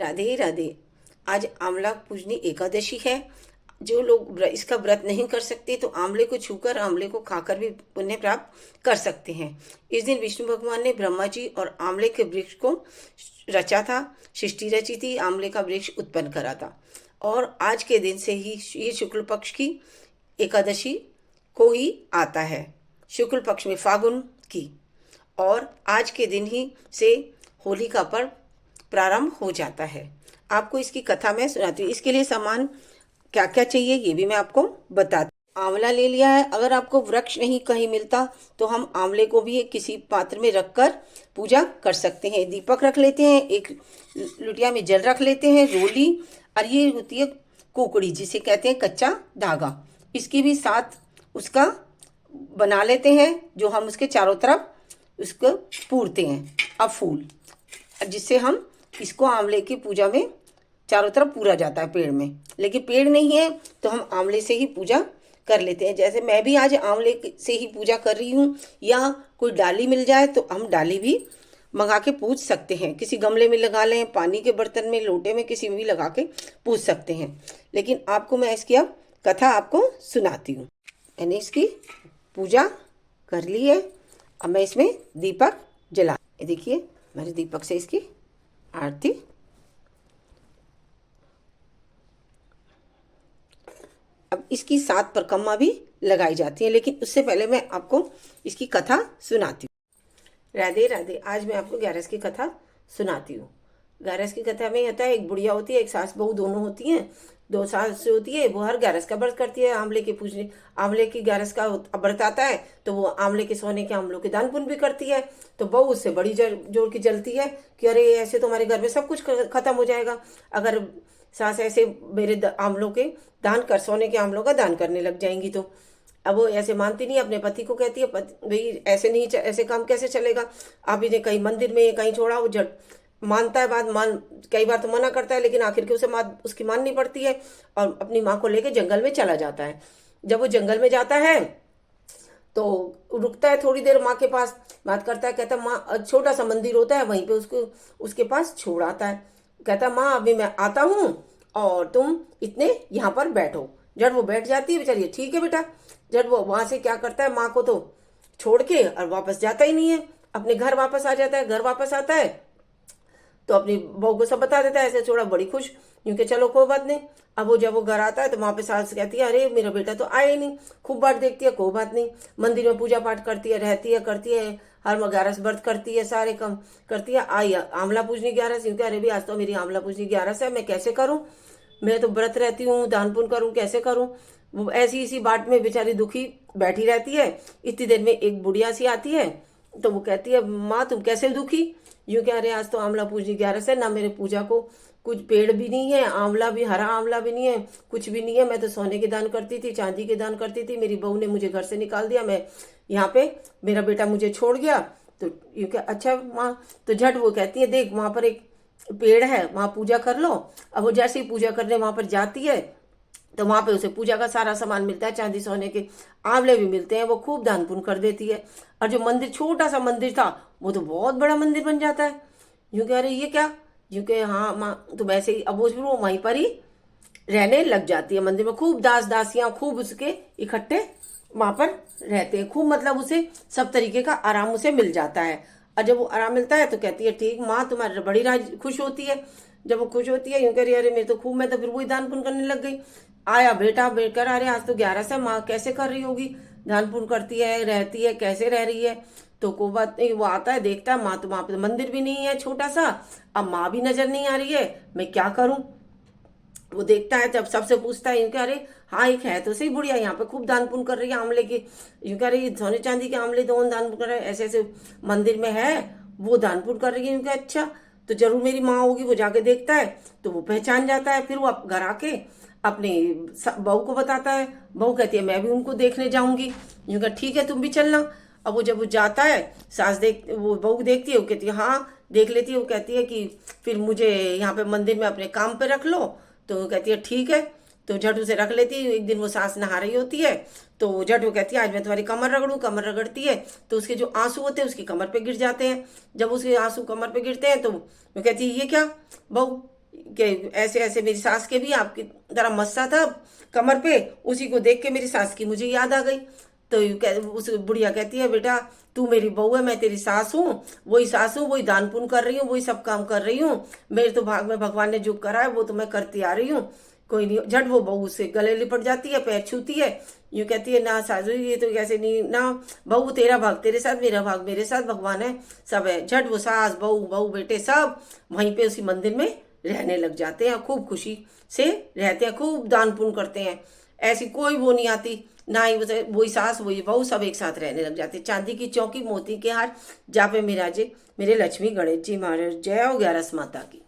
राधे राधे। आज आंवला पूजनी एकादशी है। जो लोग इसका व्रत नहीं कर सकते तो आंवले को छूकर आंवले को खाकर भी पुण्य प्राप्त कर सकते हैं। इस दिन विष्णु भगवान ने ब्रह्मा जी और आंवले के वृक्ष को रचा था। सृष्टि रची थी, आंवले का वृक्ष उत्पन्न करा था। और आज के दिन से ही ये शुक्ल पक्ष की एकादशी को ही आता है, शुक्ल पक्ष में फागुन की। और आज के दिन ही से होली का पर्व प्रारंभ हो जाता है। आपको इसकी कथा मैं सुनाती हूँ। इसके लिए सामान क्या क्या चाहिए ये भी मैं आपको बताती हूँ। आंवला ले लिया है। अगर आपको वृक्ष नहीं कहीं मिलता तो हम आंवले को भी किसी पात्र में रखकर पूजा कर सकते हैं। दीपक रख लेते हैं, एक लुटिया में जल रख लेते हैं, रोली, और ये होती है कुकड़ी जिसे कहते हैं कच्चा धागा। इसकी भी साथ उसका बना लेते हैं, जो हम उसके चारों तरफ उसको पूरते हैं। अब फूल, जिससे हम इसको आंवले की पूजा में चारों तरफ पूरा जाता है पेड़ में। लेकिन पेड़ नहीं है तो हम आंवले से ही पूजा कर लेते हैं। जैसे मैं भी आज आंवले से ही पूजा कर रही हूँ, या कोई डाली मिल जाए तो हम डाली भी मंगा के पूज सकते हैं। किसी गमले में लगा लें, पानी के बर्तन में, लोटे में, किसी में भी लगा के पूज सकते हैं। लेकिन आपको मैं इसकी अब कथा आपको सुनाती हूँ। मैंने इसकी पूजा कर ली है। अब मैं इसमें दीपक जला, देखिए मेरे दीपक से इसकी आरती। अब इसकी 7 परिक्रमा भी लगाई जाती है, लेकिन उससे पहले मैं आपको इसकी कथा सुनाती हूँ। राधे राधे। आज मैं आपको ग्यारस की कथा सुनाती हूँ। ग्यारस की कथा में होता है, एक बुढ़िया होती है, एक सास बहू दोनों होती हैं। 2 सास होती है, वो हर ग्यारस का व्रत करती है। आंवले के पूजने, आंवले की ग्यारस का व्रत आता है तो वो आंवले के सोने के आंवलों के दान पुण्य भी करती है। तो बहू उससे बड़ी जोर की जलती है कि अरे ऐसे तो हमारे घर में सब कुछ खत्म हो जाएगा अगर सास ऐसे मेरे आंवलों के दान कर, सोने के आंवलों का दान करने लग जाएंगी। तो अब वो ऐसे मानती नहीं, अपने पति को कहती है, भाई ऐसे नहीं, ऐसे काम कैसे चलेगा। आप इन्हें कहीं मंदिर में कहीं छोड़ा, वो झट मानता है बात, कई बार तो मना करता है, लेकिन आखिर के उसे उसकी माननी पड़ती है और अपनी माँ को लेके जंगल में चला जाता है। जब वो जंगल में जाता है तो रुकता है थोड़ी देर माँ के पास, बात करता है, कहता है माँ, छोटा सा मंदिर होता है वहीं पे उसको उसके पास छोड़ आता है। कहता है माँ अभी मैं आता हूँ और तुम इतने यहाँ पर बैठो। जब वो बैठ जाती है बेचारी, ठीक है बेटा। जब वो वहां से क्या करता है, माँ को तो छोड़ के और वापस जाता ही नहीं है, अपने घर वापस आ जाता है। घर वापस आता है तो अपनी बहू को सब बता देता है। ऐसे छोड़ा, बड़ी खुश, क्योंकि चलो कोई बात नहीं। अब वो जब वो घर आता है तो वहां पे सास कहती है, अरे मेरा बेटा तो आया ही नहीं। खूब बात देखती है, कोई बात नहीं। मंदिर में पूजा पाठ करती है, रहती है, करती है, हर 11 व्रत करती है, सारे काम करती है। आई आंवला पूजनी 11, क्योंकि अरे भी आज तो मेरी आंवला पूजनी 11 है, मैं कैसे करूं, मैं तो व्रत रहती हूँ, दान पुण्य करूं, कैसे करूं। वो ऐसी इसी बाट में बेचारी दुखी बैठी रहती है। इतनी देर में एक बुढ़िया सी आती है, तो वो कहती है, माँ तुम कैसे दुखी। यूं कह रहे, आज तो आंवला पूजनी 11 है ना, मेरे पूजा को कुछ पेड़ भी नहीं है, आंवला भी, हरा आंवला भी नहीं है, कुछ भी नहीं है। मैं तो सोने के दान करती थी, चांदी के दान करती थी, मेरी बहू ने मुझे घर से निकाल दिया, मैं यहाँ पे, मेरा बेटा मुझे छोड़ गया। तो यूं क्या, अच्छा माँ। तो झट वो कहती है, देख वहां पर एक पेड़ है, वहां पूजा कर लो। अब वो जैसे ही पूजा करने वहां पर जाती है तो वहां पे उसे पूजा का सारा सामान मिलता है, चांदी सोने के आंवले भी मिलते हैं। वो खूब दान पुण्य कर देती है, और जो मंदिर, छोटा सा मंदिर था, वो तो बहुत बड़ा मंदिर बन जाता है। यूं कह रहे, ये क्या, यूं कह, हाँ माँ तो वैसे ही। अब वो वहीं पर ही रहने लग जाती है मंदिर में। खूब दास दासियां खूब उसके इकट्ठे वहां पर रहते हैं, खूब, मतलब उसे सब तरीके का आराम उसे मिल जाता है। और जब वो आराम मिलता है तो कहती है, ठीक माँ, तुम्हारी बड़ी खुश होती है। जब वो खुश होती है, यूं कह रही, अरे मेरे तो खूब, मैं तो फिर वही दान पुण्य करने लग गई। आया बेटा बेकर, अरे आज तो 11 है, माँ कैसे कर रही होगी, दान पुण्य करती है, रहती है, कैसे रह रही है। तो को बात नहीं, वो आता है, देखता है माँ तो वहां पे मंदिर भी नहीं है, छोटा सा, अब माँ भी नजर नहीं आ रही है, मैं क्या करूं। वो देखता है, जब सबसे पूछता है, यूं कह रहे, हाँ एक है तो सही बुढ़िया, यहाँ पे खूब दान पुण्य कर रही है आंवले की। यूं कह रही, सोने चांदी के आंवले दोनों दान पुण्य कर रहे हैं, ऐसे ऐसे मंदिर में है, वो दान पुण्य कर रही है। यूं कह, अच्छा तो जरूर मेरी माँ होगी। वो जाके देखता है तो वो पहचान जाता है। फिर वो घर आके अपने बहू को बताता है। बहू कहती है, मैं भी उनको देखने जाऊंगी। यूं कहा, ठीक है तुम भी चलना। अब वो जब वो जाता है, सास वो बहू देखती है, वो कहती है हाँ देख लेती है। वो कहती है कि फिर मुझे यहाँ पे मंदिर में अपने काम पे रख लो। तो वो कहती है ठीक है। तो झट उसे रख लेती है। एक दिन वो सास नहा रही होती है, तो झट वो कहती है, आज मैं तुम्हारी कमर रगड़ू। कमर रगड़ती है तो उसके जो आंसू होते हैं उसकी कमर पे गिर जाते हैं। जब उसके आंसू कमर पे गिरते हैं तो वो कहती है, ये क्या बहू, कि ऐसे ऐसे मेरी सास के भी आपकी तरह मस्सा था कमर पे, उसी को देख के मेरी सास की मुझे याद आ गई। तो उस बुढ़िया कहती है, बेटा तू मेरी बहू है, मैं तेरी सास हूँ, वही सास हूँ, वही दान पुण्य कर रही हूँ, वही सब काम कर रही हूँ, मेरे तो भाग में भगवान ने जो करा है वो तो मैं करती आ रही हूँ। कोई नहीं। झट वो बहू से गले लिपट जाती है, पैर छूती है, यूँ कहती है, ना सासू ये तो कैसे नहीं ना, बहू तेरा भाग तेरे साथ, मेरा भाग मेरे साथ, भगवान है सब है। झट वो सास बहू बहू बेटे सब वहीं पे उसी मंदिर में रहने लग जाते हैं, खूब खुशी से रहते हैं, खूब दान पुण्य करते हैं। ऐसी कोई वो नहीं आती, ना ही वही सास वही बहू सब एक साथ रहने लग जाते। चांदी की चौकी मोती के हार, जा पे मिराजे मेरे लक्ष्मी गणेश जी महाराज। जय हो 11 माता की।